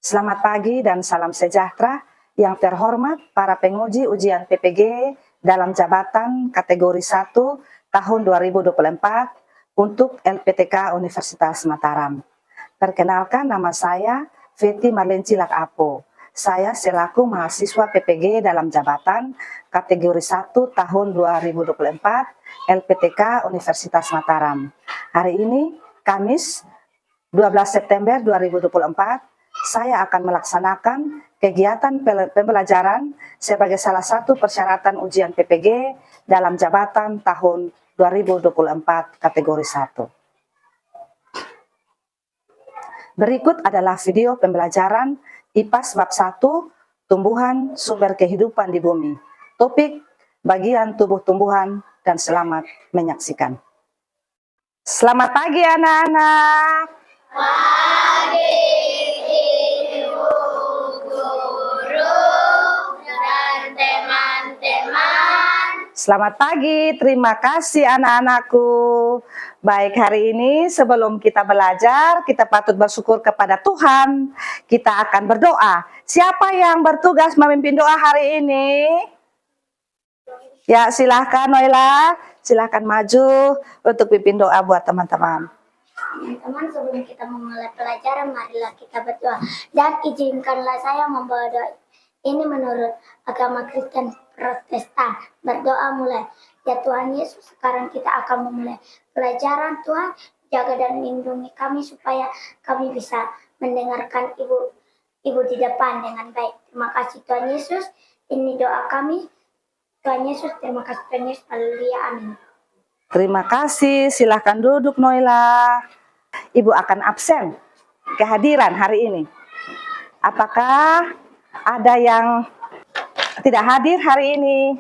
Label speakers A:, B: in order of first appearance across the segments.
A: Selamat pagi dan salam sejahtera yang terhormat para penguji ujian PPG dalam jabatan kategori 1 tahun 2024 untuk LPTK Universitas Mataram. Perkenalkan, nama saya Feti Marlene Cilak Apo. Saya selaku mahasiswa PPG dalam jabatan kategori 1 tahun 2024 LPTK Universitas Mataram. Hari ini Kamis 12 September 2024 saya akan melaksanakan kegiatan pembelajaran sebagai salah satu persyaratan ujian PPG dalam jabatan tahun 2024 kategori 1. Berikut adalah video pembelajaran IPAS bab 1, tumbuhan sumber kehidupan di bumi. Topik bagian tubuh tumbuhan dan selamat menyaksikan. Selamat pagi anak-anak.
B: Pagi Ibu Guru dan teman-teman.
A: Selamat pagi, terima kasih anak-anakku. Baik, hari ini sebelum kita belajar, kita patut bersyukur kepada Tuhan. Kita akan berdoa. Siapa yang bertugas memimpin doa hari ini? Ya, silahkan Noila, silahkan maju untuk pimpin doa buat teman-teman.
B: Teman-teman, sebelum kita memulai pelajaran, marilah kita berdoa. Dan izinkanlah saya membawa doa ini menurut agama Kristen Protestan. Berdoa mulai. Ya Tuhan Yesus, sekarang kita akan memulai pelajaran. Tuhan, jaga dan lindungi kami supaya kami bisa mendengarkan Ibu di depan dengan baik. Terima kasih Tuhan Yesus. Ini doa kami. Tuhan Yesus, terima kasih Tuhan Yesus. Haleluya, amin.
A: Terima kasih, silahkan duduk Noila. Ibu akan absen kehadiran hari ini. Apakah ada yang tidak hadir hari ini?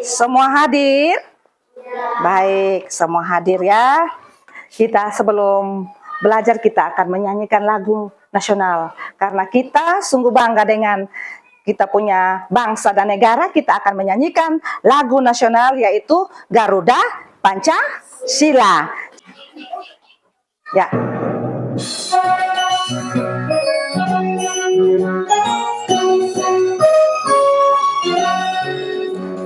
A: Semua hadir? Baik, semua hadir ya. Kita sebelum belajar kita akan menyanyikan lagu nasional. Karena kita sungguh bangga dengan kita punya bangsa dan negara, kita akan menyanyikan lagu nasional yaitu Garuda Pancasila. Ya.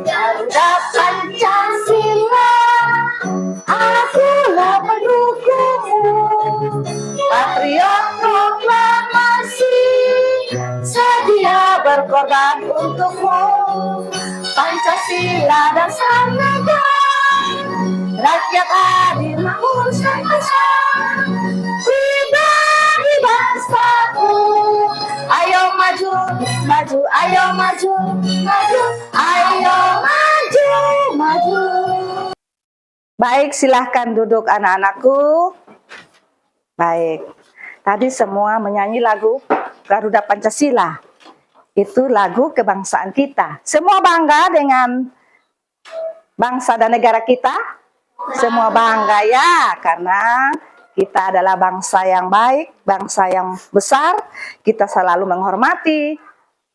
A: Garuda Pancasila, akulah pendukungmu, patriot proklamasi, sedia berkorban untukmu. Pancasila dan Sang Negara, rakyat adil makmur sentosa, pribadi bangsaku. Ayo maju, maju, ayo maju, maju, ayo maju, maju. Baik, silahkan duduk anak-anakku. Baik, tadi semua menyanyi lagu Garuda Pancasila. Itu lagu kebangsaan kita. Semua bangga dengan bangsa dan negara kita? Semua bangga ya, karena kita adalah bangsa yang baik, bangsa yang besar. Kita selalu menghormati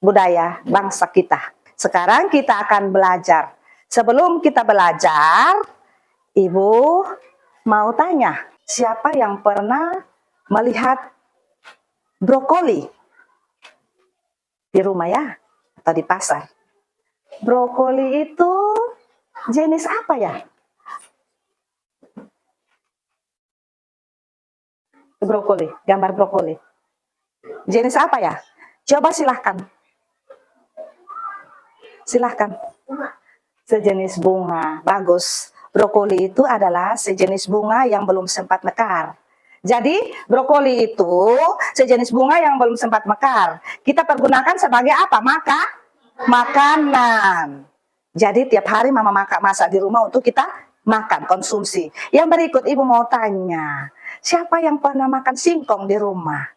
A: budaya bangsa kita. Sekarang kita akan belajar. Sebelum kita belajar, Ibu mau tanya, siapa yang pernah melihat brokoli di rumah ya, atau di pasar? Brokoli itu jenis apa ya? Brokoli, gambar brokoli. Jenis apa ya? Coba silahkan. Silahkan. Sejenis bunga, bagus. Brokoli itu adalah sejenis bunga yang belum sempat mekar. Jadi brokoli itu sejenis bunga yang belum sempat mekar. Kita pergunakan sebagai apa? Makanan. Jadi tiap hari mama masak di rumah untuk kita makan, konsumsi. Yang berikut Ibu mau tanya, siapa yang pernah makan singkong di rumah?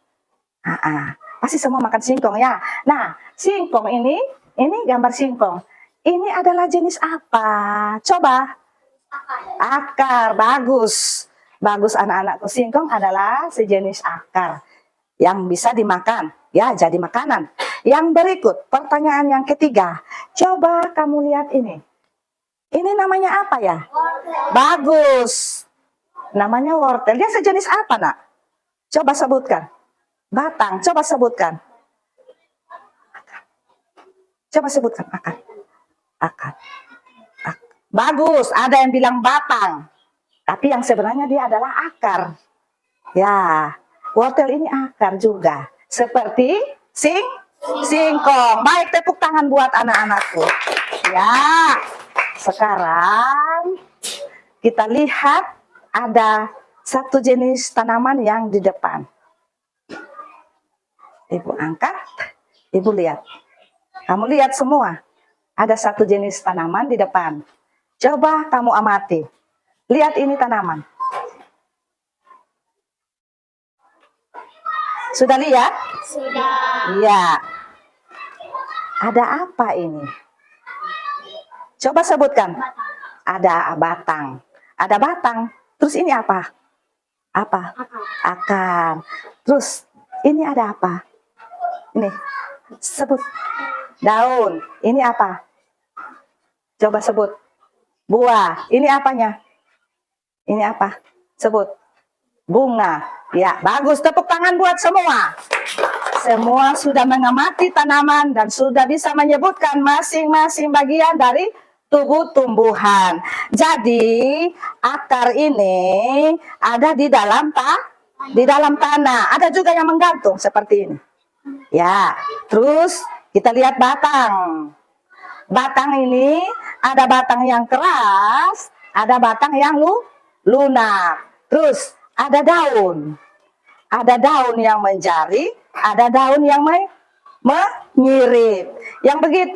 A: Pasti semua makan singkong ya. Nah, singkong ini gambar singkong. Ini adalah jenis apa? Coba. Akar, bagus. Bagus anak-anakku, singkong adalah sejenis akar yang bisa dimakan, ya jadi makanan. Yang berikut, pertanyaan yang ketiga. Coba kamu lihat ini. Ini namanya apa ya? Wortel. Bagus. Namanya wortel. Dia sejenis apa, Nak? Coba sebutkan. Batang. Coba sebutkan. Coba sebutkan akar. Akar. Bagus, ada yang bilang batang. Tapi yang sebenarnya dia adalah akar. Ya, wortel ini akar juga. Seperti singkong. Baik, tepuk tangan buat anak-anakku. Ya, sekarang kita lihat ada satu jenis tanaman yang di depan. Ibu angkat, ibu lihat. Kamu lihat semua. Ada satu jenis tanaman di depan. Coba kamu amati. Lihat ini tanaman. Sudah lihat?
B: Sudah.
A: Iya. Ada apa ini? Coba sebutkan. Ada batang. Ada batang. Terus ini apa? Apa? Akar. Terus ini ada apa? Ini. Sebut. Daun. Ini apa? Coba sebut. Buah. Ini apanya? Ini apa? Sebut. Bunga. Ya, bagus. Tepuk tangan buat semua. Semua sudah mengamati tanaman dan sudah bisa menyebutkan masing-masing bagian dari tubuh tumbuhan. Jadi, akar ini ada di dalam tanah. Ada juga yang menggantung seperti ini. Ya, terus kita lihat batang. Batang ini ada batang yang keras, ada batang yang lunak. Terus ada daun. Ada daun yang menjari, ada daun yang menyirip.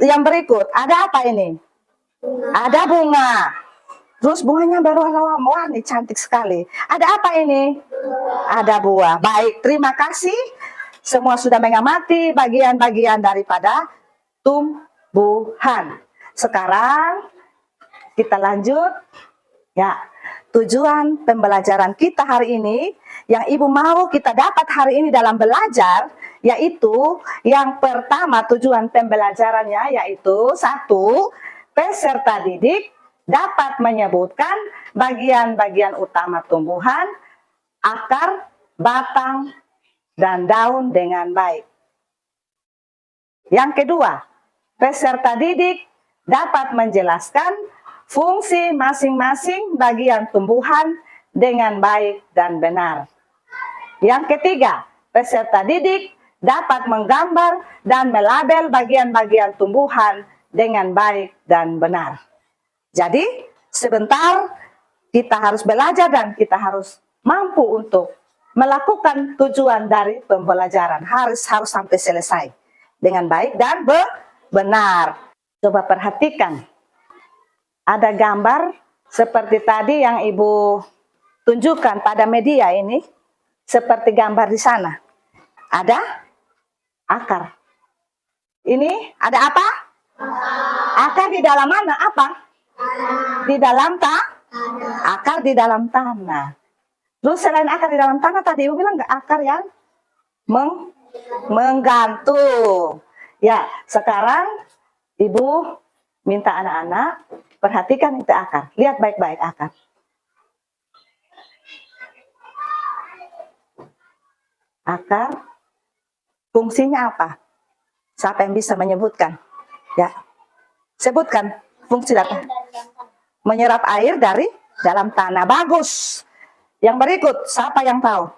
A: Yang berikut, ada apa ini? Ada bunga. Terus bunganya berwarna-warni, cantik sekali. Ada apa ini? Ada buah. Baik, terima kasih. Semua sudah mengamati bagian-bagian daripada tumbuhan. Sekarang kita lanjut. Ya, tujuan pembelajaran kita hari ini, yang ibu mau kita dapat hari ini dalam belajar, yaitu yang pertama tujuan pembelajarannya yaitu 1, peserta didik dapat menyebutkan bagian-bagian utama tumbuhan, akar, batang, dan daun dengan baik. Yang kedua, peserta didik dapat menjelaskan fungsi masing-masing bagian tumbuhan dengan baik dan benar. Yang ketiga, peserta didik dapat menggambar dan melabel bagian-bagian tumbuhan dengan baik dan benar. Jadi, sebentar kita harus belajar dan kita harus mampu untuk melakukan tujuan dari pembelajaran. Harus sampai selesai dengan baik dan benar. Coba perhatikan. Ada gambar seperti tadi yang ibu tunjukkan pada media ini. Seperti gambar di sana. Ada akar. Ini ada apa? Akar di dalam mana? Apa? Di dalam akar di dalam tanah. Terus selain akar di dalam tanah, tadi ibu bilang nggak akar yang menggantung. Ya, sekarang ibu minta anak-anak perhatikan itu akar. Lihat baik-baik akar. Akar fungsinya apa? Siapa yang bisa menyebutkan? Ya, sebutkan fungsi akar. Menyerap air dari dalam tanah. Bagus. Yang berikut, siapa yang tahu?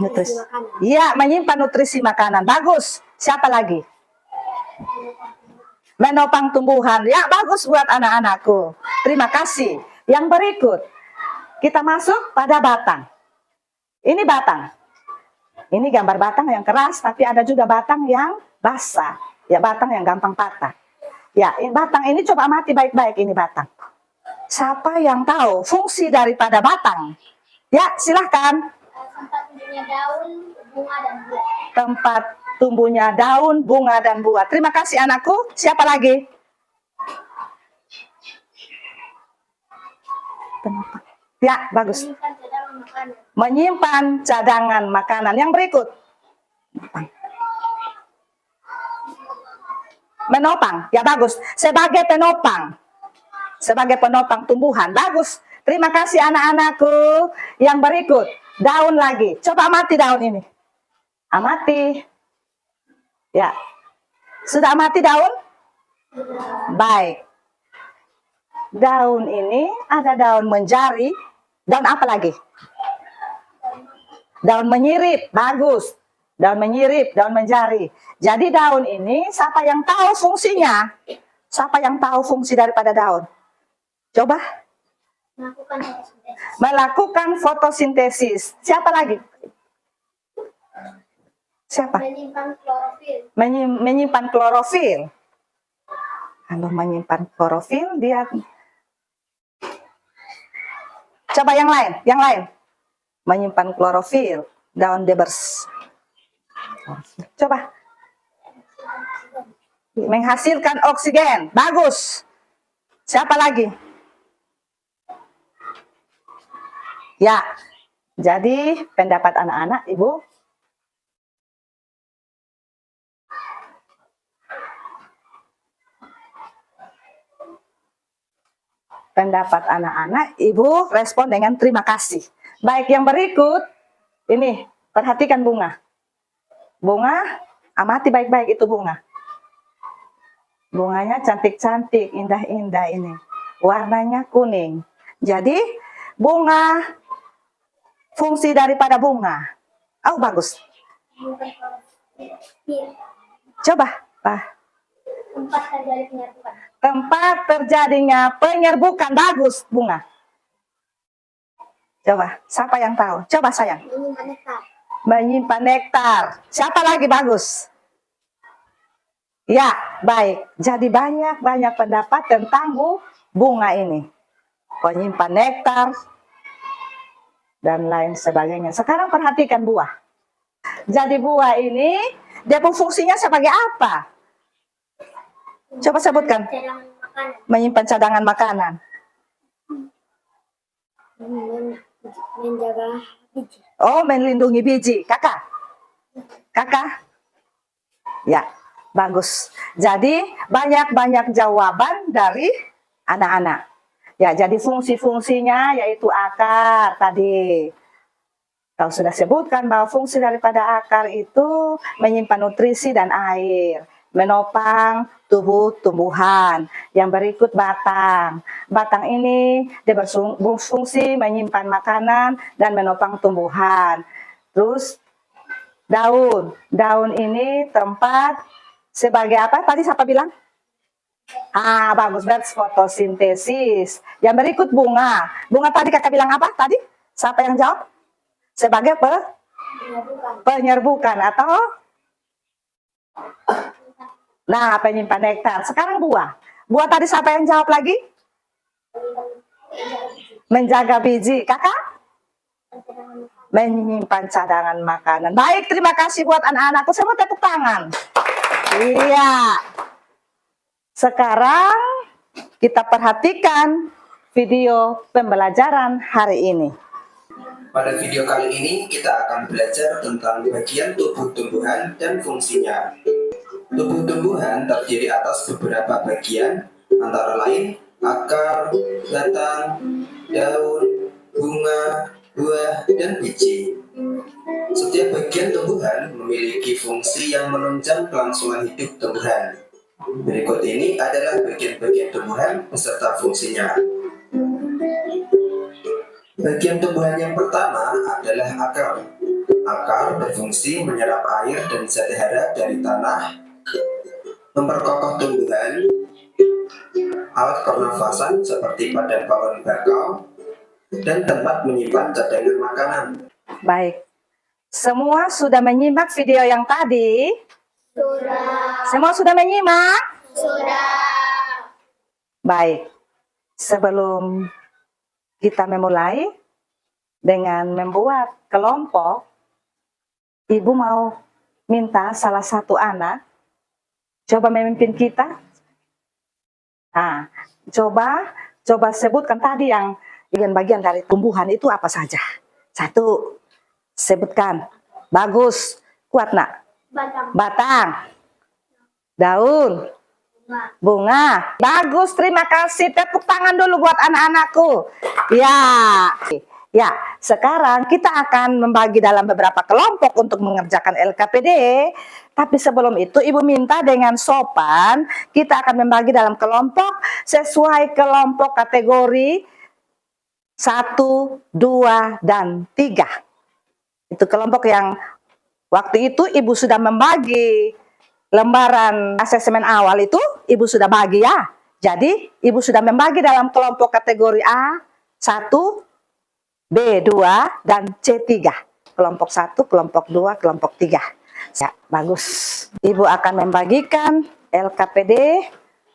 A: Nutrisi. Iya, menyimpan nutrisi makanan. Bagus. Siapa lagi? Menopang tumbuhan. Ya, bagus buat anak-anakku. Terima kasih. Yang berikut, kita masuk pada batang. Ini batang. Ini gambar batang yang keras, tapi ada juga batang yang basah. Ya, batang yang gampang patah. Ya, batang ini coba amati baik-baik ini batang. Siapa yang tahu fungsi daripada batang? Ya, silahkan.
B: Tempat tumbuhnya daun, bunga, dan buah.
A: Tempat tumbuhnya daun, bunga, dan buah. Terima kasih anakku. Siapa lagi? Ya, bagus. Menyimpan cadangan makanan. Yang berikut. Menopang. Ya, bagus. Sebagai penopang. Sebagai penopang tumbuhan. Bagus. Terima kasih anak-anakku. Yang berikut. Daun lagi. Coba amati daun ini. Amati. Ya. Sudah amati daun? Baik. Daun ini ada daun menjari. Daun apa lagi? Daun menyirip. Bagus. Daun menyirip, daun menjari. Jadi daun ini siapa yang tahu fungsinya? Siapa yang tahu fungsi daripada daun? Coba. Melakukan fotosintesis. Siapa lagi? Siapa?
B: Menyimpan klorofil.
A: Menyimpan klorofil. Kalau menyimpan klorofil dia. Coba yang lain, menyimpan klorofil, daun debers. Coba. Menghasilkan oksigen. Bagus. Siapa lagi? Ya. Jadi pendapat anak-anak, Ibu. Pendapat anak-anak, Ibu respon dengan terima kasih. Baik, yang berikut, ini, perhatikan bunga. Bunga, amati baik-baik itu bunga. Bunganya cantik-cantik, indah-indah ini. Warnanya kuning. Jadi, bunga, fungsi daripada bunga. Oh, bagus. Coba, Pak.
B: Tempat terjadi penyerbukan.
A: Tempat terjadinya penyerbukan. Bagus, bunga. Coba, siapa yang tahu? Coba sayang.
B: Menyimpan nektar.
A: Menyimpan nektar. Siapa lagi bagus? Ya, baik. Jadi banyak pendapat tentang bunga ini. Menyimpan nektar dan lain sebagainya. Sekarang perhatikan buah. Jadi buah ini, dia fungsinya sebagai apa? Coba sebutkan.
B: Cadangan makanan.
A: Menyimpan cadangan makanan.
B: Menjaga biji.
A: Oh, melindungi biji. Kakak? Kakak? Ya, bagus. Jadi, banyak jawaban dari anak-anak. Ya, jadi fungsi-fungsinya yaitu akar tadi. Kau sudah sebutkan bahwa fungsi daripada akar itu menyimpan nutrisi dan air. Menopang tumbuhan. Yang berikut batang. Batang ini dia berfungsi menyimpan makanan dan menopang tumbuhan. Terus daun. Daun ini tempat sebagai apa? Tadi siapa bilang? Ah, bagus. That's fotosintesis. Yang berikut bunga. Bunga tadi kakak bilang apa tadi? Siapa yang jawab? Sebagai penyerbukan atau nah, penyimpan nektar. Sekarang buah. Buah tadi siapa yang jawab lagi? Menjaga biji. Kakak? Menyimpan cadangan makanan. Baik, terima kasih buat anak-anakku. Semua tepuk tangan. Iya. Sekarang kita perhatikan video pembelajaran hari ini.
C: Pada video kali ini kita akan belajar tentang bagian tubuh tumbuhan dan fungsinya. Tubuh tumbuhan terdiri atas beberapa bagian, antara lain akar, batang, daun, bunga, buah, dan biji. Setiap bagian tumbuhan memiliki fungsi yang menunjang kelangsungan hidup tumbuhan. Berikut ini adalah bagian-bagian tumbuhan beserta fungsinya. Bagian tumbuhan yang pertama adalah akar. Akar berfungsi menyerap air dan zat hara dari tanah, memperkokoh tumbuhan, alat pernafasan seperti pada pohon bakau, dan tempat menyimpan cadangan makanan.
A: Baik. Semua sudah menyimak video yang tadi?
B: Sudah.
A: Semua sudah menyimak?
B: Sudah.
A: Baik. Sebelum kita memulai dengan membuat kelompok, Ibu mau minta salah satu anak coba memimpin kita. Nah, coba sebutkan tadi yang bagian-bagian dari tumbuhan itu apa saja. Satu, sebutkan. Bagus, kuat nak. Batang, daun, bunga. Bagus, terima kasih. Tepuk tangan dulu buat anak-anakku. Ya, sekarang kita akan membagi dalam beberapa kelompok untuk mengerjakan LKPD. Tapi sebelum itu Ibu minta dengan sopan kita akan membagi dalam kelompok sesuai kelompok kategori 1, 2, dan 3. Itu kelompok yang waktu itu Ibu sudah membagi lembaran asesmen awal itu, Ibu sudah bagi ya. Jadi Ibu sudah membagi dalam kelompok kategori A1, B2, dan C3. Kelompok 1, kelompok 2, kelompok 3. Ya, bagus. Ibu akan membagikan LKPD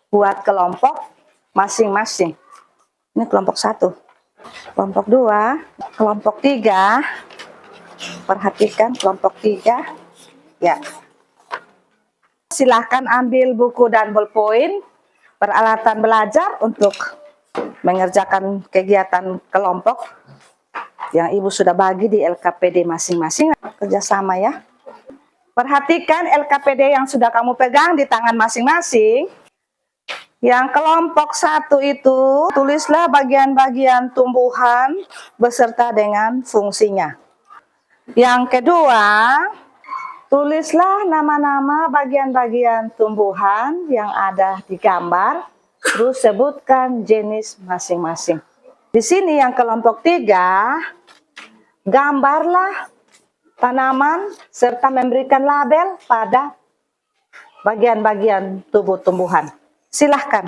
A: buat kelompok masing-masing. Ini kelompok 1. Kelompok 2, kelompok 3. Perhatikan kelompok 3. Ya. Silahkan ambil buku dan ballpoint, peralatan belajar untuk mengerjakan kegiatan kelompok yang Ibu sudah bagi di LKPD masing-masing. Kerjasama ya. Perhatikan LKPD yang sudah kamu pegang di tangan masing-masing. Yang kelompok 1 itu, tulislah bagian-bagian tumbuhan beserta dengan fungsinya. Yang kedua, tulislah nama-nama bagian-bagian tumbuhan yang ada di gambar, terus sebutkan jenis masing-masing. Di sini yang kelompok 3, gambarlah tanaman serta memberikan label pada bagian-bagian tubuh tumbuhan. Silahkan.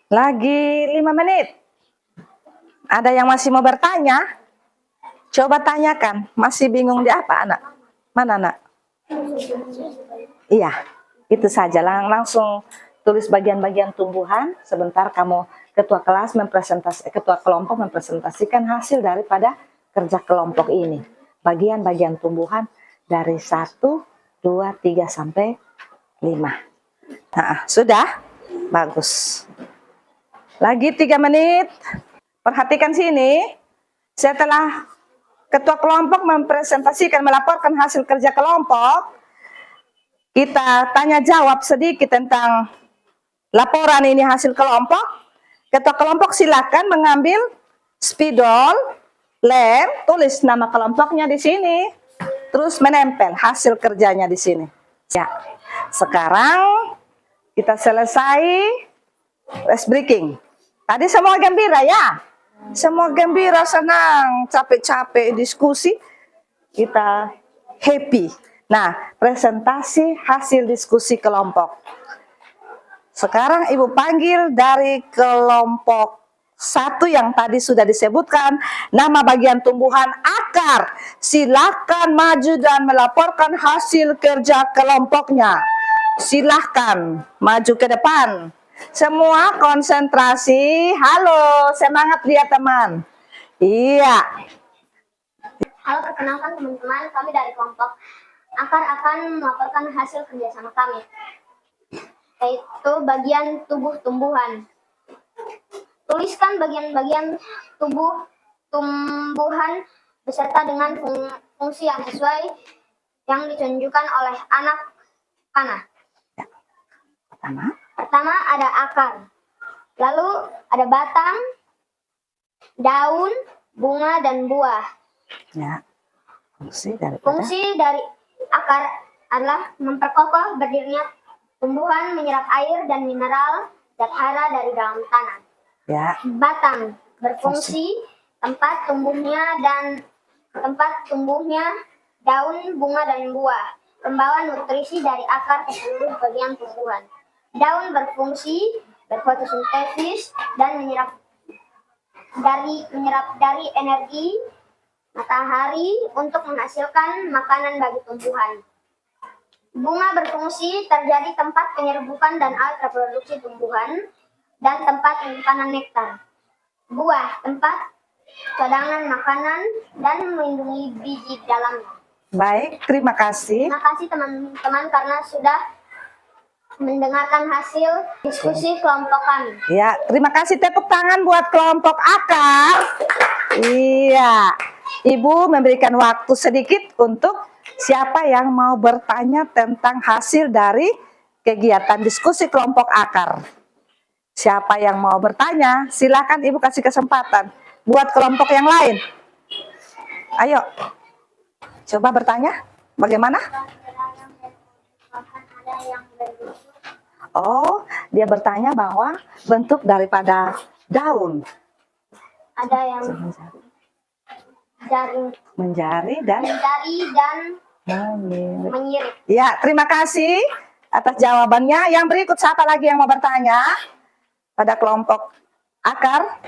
A: Lagi 5 menit. Ada yang masih mau bertanya? Coba tanyakan. Masih bingung di apa, anak? Mana, anak? Iya, itu saja. Langsung tulis bagian-bagian tumbuhan. Sebentar kamu ketua kelompok mempresentasikan hasil daripada kerja kelompok ini. Bagian-bagian tumbuhan dari 1, 2, 3 sampai 5. Nah, sudah? Bagus. Lagi 3 menit. Perhatikan sini. Setelah ketua kelompok mempresentasikan, melaporkan hasil kerja kelompok, kita tanya jawab sedikit tentang laporan ini hasil kelompok. Ketua kelompok silakan mengambil spidol, lem, tulis nama kelompoknya di sini, terus menempel hasil kerjanya di sini. Ya, sekarang kita selesai rest breaking. Tadi semua gembira ya? Semua gembira, senang, capek-capek diskusi, kita happy. Nah, presentasi hasil diskusi kelompok. Sekarang Ibu panggil dari kelompok 1 yang tadi sudah disebutkan, nama bagian tumbuhan akar. Silakan maju dan melaporkan hasil kerja kelompoknya. Silahkan maju ke depan. Semua konsentrasi. Halo, semangat dia teman. Iya.
B: Halo, perkenalkan teman-teman, kami dari kelompok akar akan melaporkan hasil kerjasama kami, yaitu bagian tubuh tumbuhan. Tuliskan bagian-bagian tubuh tumbuhan beserta dengan fungsi yang sesuai yang ditunjukkan oleh anak panah. Pertama ada akar, lalu ada batang, daun, bunga, dan buah.
A: Ya.
B: Fungsi dari akar adalah memperkokoh berdirinya tumbuhan, menyerap air dan mineral zat hara dari dalam tanah.
A: Ya.
B: Batang berfungsi tempat tumbuhnya daun, bunga, dan buah, pembawa nutrisi dari akar ke seluruh bagian tumbuhan. Daun berfungsi berfotosintesis dan menyerap dari energi matahari untuk menghasilkan makanan bagi tumbuhan. Bunga berfungsi terjadi tempat penyerbukan dan alat reproduksi tumbuhan dan tempat penyimpanan nektar. Buah tempat cadangan makanan dan melindungi biji dalamnya.
A: Baik, terima kasih.
B: Terima kasih teman-teman karena sudah mendengarkan hasil diskusi kelompok kami.
A: Ya, terima kasih, tepuk tangan buat kelompok akar. Iya, Ibu memberikan waktu sedikit untuk Siapa yang mau bertanya tentang hasil dari kegiatan diskusi kelompok akar? Siapa yang mau bertanya? Silakan Ibu kasih kesempatan buat kelompok yang lain. Ayo, coba bertanya. Bagaimana? Oh, dia bertanya bahwa bentuk daripada daun.
B: Ada yang
A: Menjari dan menyirik.
B: menyirik.
A: Ya, terima kasih atas jawabannya. Yang berikut siapa lagi yang mau bertanya? Pada kelompok akar,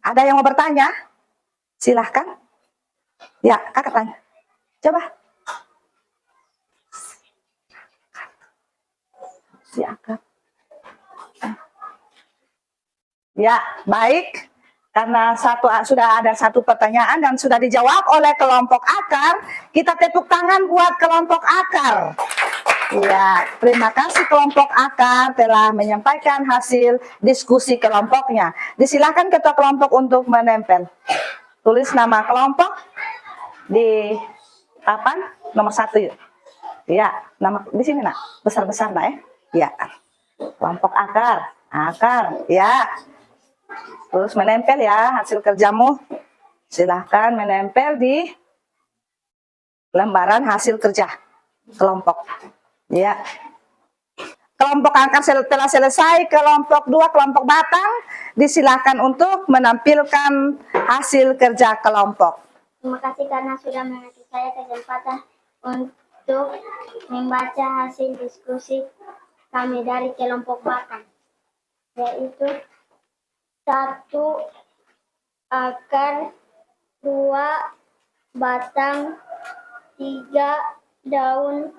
A: ada yang mau bertanya? Silahkan. Ya, kakak tanya. Coba. Si akar. Ya, baik. Karena sudah ada satu pertanyaan dan sudah dijawab oleh kelompok akar, kita tepuk tangan buat kelompok akar. Ya, terima kasih kelompok akar telah menyampaikan hasil diskusi kelompoknya. Disilakan ketua kelompok untuk menempel. Tulis nama kelompok di papan nomor 1. Ya, nama di sini nak, besar-besar nak ya. Ya, kelompok akar, ya. Terus menempel ya hasil kerjamu. Silahkan menempel di lembaran hasil kerja kelompok. Ya. Kelompok akar telah selesai. Kelompok 2, kelompok batang, disilahkan untuk menampilkan hasil kerja kelompok.
B: Terima kasih karena sudah memberi saya kesempatan untuk membaca hasil diskusi kami dari kelompok batang, yaitu 1 akar, 2 batang, 3 daun,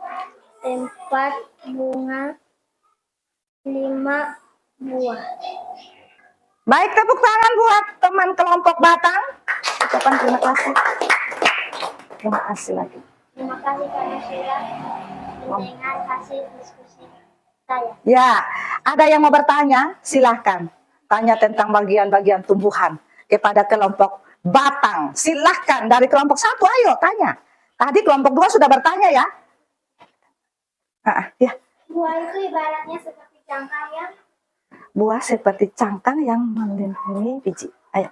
B: 4 bunga, 5 buah.
A: Baik, tepuk tangan buat teman kelompok batang. Ucapan terima kasih. Terima kasih lagi.
B: Terima kasih karena sudah mendengar hasil diskusi saya.
A: Ya, ada yang mau bertanya? Silahkan. Tanya tentang bagian-bagian tumbuhan kepada kelompok batang. Silahkan dari kelompok 1, ayo tanya. Tadi kelompok 2 sudah bertanya ya. Ya.
B: Buah itu ibaratnya seperti cangkang yang
A: Buah seperti cangkang yang melindungi biji. Ayo,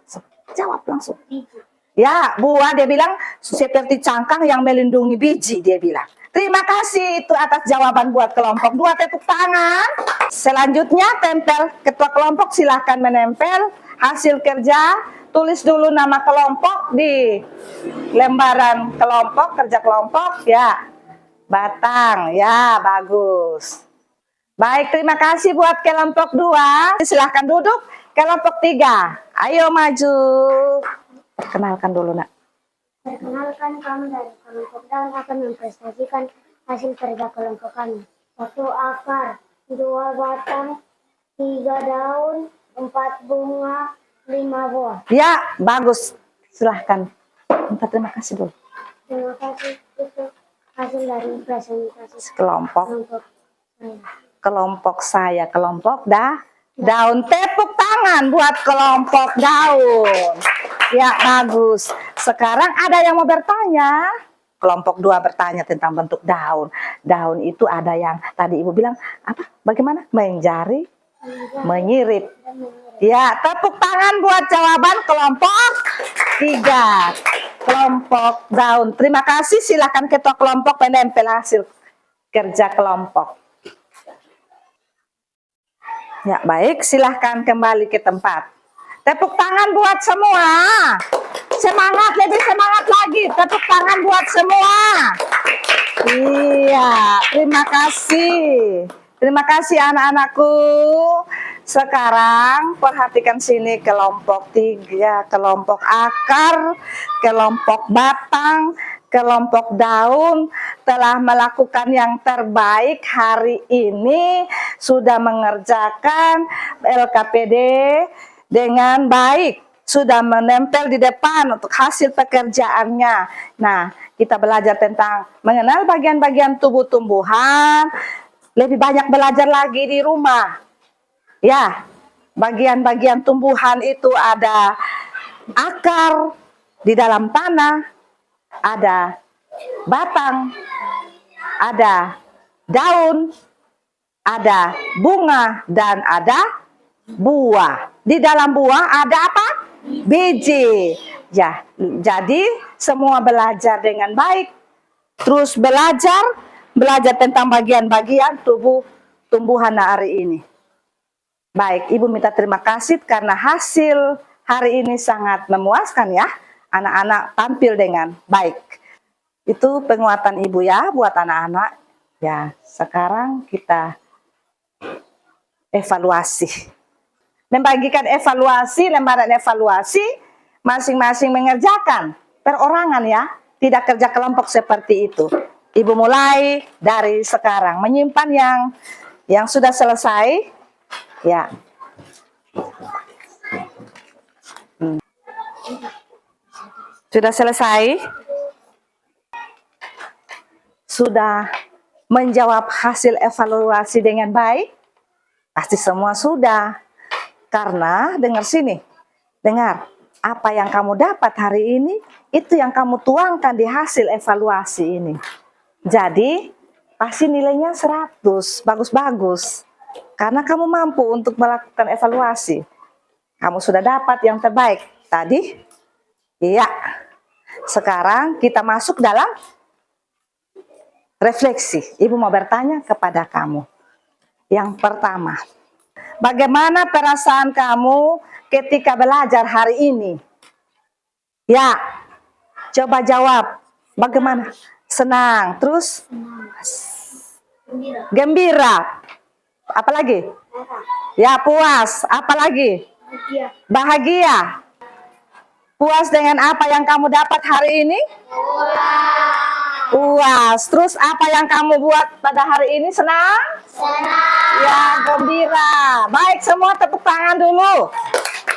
A: jawab langsung.
B: biji.
A: Ya, buah dia bilang seperti cangkang yang melindungi biji, dia bilang. Terima kasih itu atas jawaban buat kelompok 2, tepuk tangan. Selanjutnya tempel ketua kelompok, silahkan menempel hasil kerja. Tulis dulu nama kelompok di lembaran kelompok, kerja kelompok ya. Batang, ya bagus. Baik, terima kasih buat kelompok 2. Silahkan duduk. Kelompok 3, ayo maju. Perkenalkan dulu nak.
B: Perkenalkan, kami dari kelompok daun akan mempresentasikan hasil kerja kelompok kami. 1 akar, 2 batang, 3 daun, 4 bunga, 5 buah.
A: Ya, bagus. Silahkan. Terima kasih dulu.
B: Terima kasih itu hasil dari presentasi
A: Kelompok
B: saya.
A: kelompok saya, kelompok daun. Tepuk tangan buat kelompok daun. Ya, bagus. Sekarang ada yang mau bertanya. Kelompok 2 bertanya tentang bentuk daun. Daun itu ada yang tadi Ibu bilang apa? Bagaimana? Menjari, menyirip. Ya, tepuk tangan buat jawaban kelompok 3. Kelompok daun. Terima kasih. Silakan ketua kelompok menempel hasil kerja kelompok. Ya, baik. Silahkan kembali ke tempat. Tepuk tangan buat semua. Semangat, lebih semangat lagi. Tepuk tangan buat semua. Iya, terima kasih. Terima kasih anak-anakku. Sekarang perhatikan sini kelompok 3, kelompok akar, kelompok batang, kelompok daun telah melakukan yang terbaik hari ini, sudah mengerjakan LKPD dengan baik, sudah menempel di depan untuk hasil pekerjaannya. Nah, kita belajar tentang mengenal bagian-bagian tubuh tumbuhan, lebih banyak belajar lagi di rumah. Ya, bagian-bagian tumbuhan itu ada akar di dalam tanah, ada batang, ada daun, ada bunga, dan ada buah. Di dalam buah ada apa? Biji. Ya, jadi semua belajar dengan baik. Terus belajar tentang bagian-bagian tubuh tumbuhan hari ini. Baik, Ibu minta terima kasih karena hasil hari ini sangat memuaskan ya. Anak-anak tampil dengan baik. Itu penguatan Ibu ya buat anak-anak. Ya, sekarang kita evaluasi. Membagikan evaluasi, lembaran evaluasi, masing-masing mengerjakan perorangan ya. Tidak kerja kelompok seperti itu. Ibu mulai dari sekarang menyimpan yang sudah selesai. Ya. Sudah selesai? Sudah menjawab hasil evaluasi dengan baik? Pasti semua sudah. Karena dengar sini. Dengar, apa yang kamu dapat hari ini itu yang kamu tuangkan di hasil evaluasi ini. Jadi, pasti nilainya 100, bagus-bagus. Karena kamu mampu untuk melakukan evaluasi. Kamu sudah dapat yang terbaik tadi? Iya. Sekarang kita masuk dalam refleksi. Ibu mau bertanya kepada kamu. Yang pertama, bagaimana perasaan kamu ketika belajar hari ini? Ya, coba jawab. Bagaimana? Senang. Terus? Gembira. Apalagi? Ya, puas. Apalagi? Bahagia. Puas dengan apa yang kamu dapat hari ini? Puas. Terus apa yang kamu buat pada hari ini? Senang? Senang. Ya, gembira. Baik, semua tepuk tangan dulu.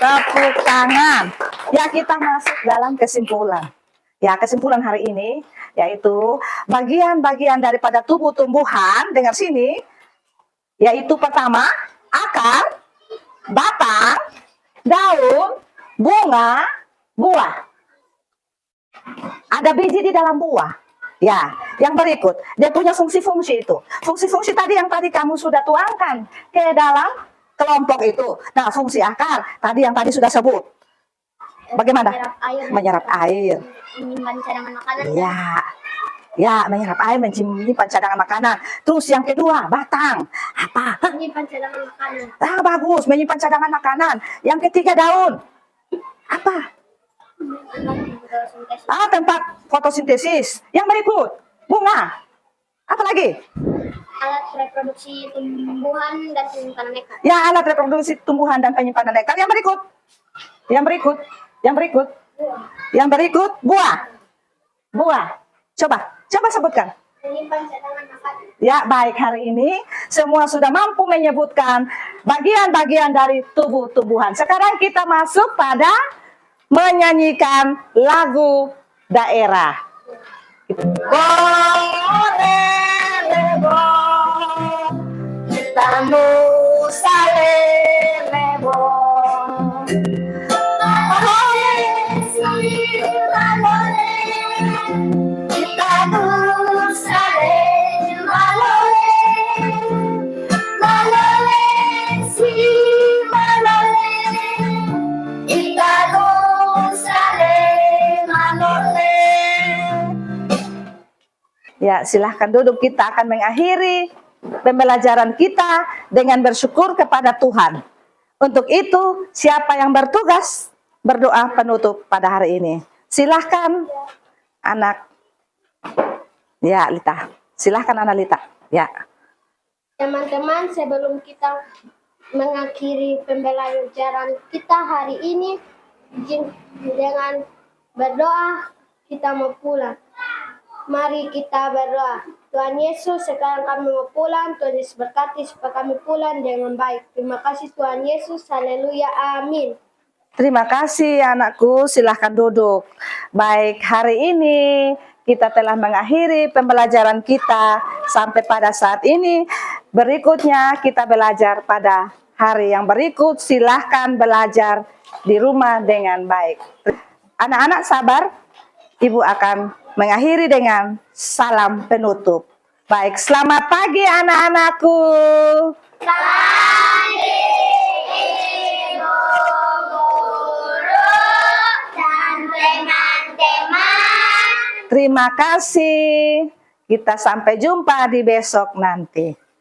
A: Tepuk tangan. Ya, kita masuk dalam kesimpulan. Ya, kesimpulan hari ini yaitu bagian-bagian daripada tubuh tumbuhan. Dengar sini. Yaitu pertama, akar, batang, daun, bunga, buah. Ada biji di dalam buah. Ya, yang berikut, dia punya fungsi-fungsi itu. Fungsi-fungsi tadi yang tadi kamu sudah tuangkan ke dalam kelompok itu. Nah, fungsi akar, tadi yang tadi sudah sebut. Bagaimana? Menyerap air.
B: Menyimpan cadangan makanan.
A: Ya, menyerap air, menyimpan cadangan makanan. Terus yang kedua, batang. Apa?
B: Menyimpan cadangan makanan.
A: Bagus, menyimpan cadangan makanan. Yang ketiga, daun. Apa? Tempat fotosintesis. Yang berikut, bunga. Apa lagi?
B: Alat reproduksi tumbuhan dan penyimpanan nektar.
A: Ya, alat reproduksi tumbuhan dan penyimpanan nektar. Yang berikut. Yang berikut, buah. Buah. Coba sebutkan.
B: Menyimpan cadangan makanan.
A: Ya, baik, hari ini semua sudah mampu menyebutkan bagian-bagian dari tubuh tumbuhan. Sekarang kita masuk pada menyanyikan lagu daerah. Kita Nusa Lelebo. Ya, silahkan duduk. Kita akan mengakhiri pembelajaran kita dengan bersyukur kepada Tuhan. Untuk itu, siapa yang bertugas berdoa penutup pada hari ini? Silahkan, anak. Ya, Lita. Silahkan, anak Lita. Ya.
B: Teman-teman, sebelum kita mengakhiri pembelajaran kita hari ini, dengan berdoa kita mau pulang. Mari kita berdoa. Tuhan Yesus, sekarang kami mau pulang. Tuhan Yesus berkati supaya kami pulang dengan baik. Terima kasih Tuhan Yesus. Haleluya. Amin.
A: Terima kasih anakku. Silahkan duduk. Baik, hari ini kita telah mengakhiri pembelajaran kita sampai pada saat ini. Berikutnya kita belajar pada hari yang berikut. Silahkan belajar di rumah dengan baik. Anak-anak sabar. Ibu akan mengakhiri dengan salam penutup. Baik, selamat pagi anak-anakku.
B: Pagi Ibu Guru dan teman-teman.
A: Terima kasih. Kita sampai jumpa di besok nanti.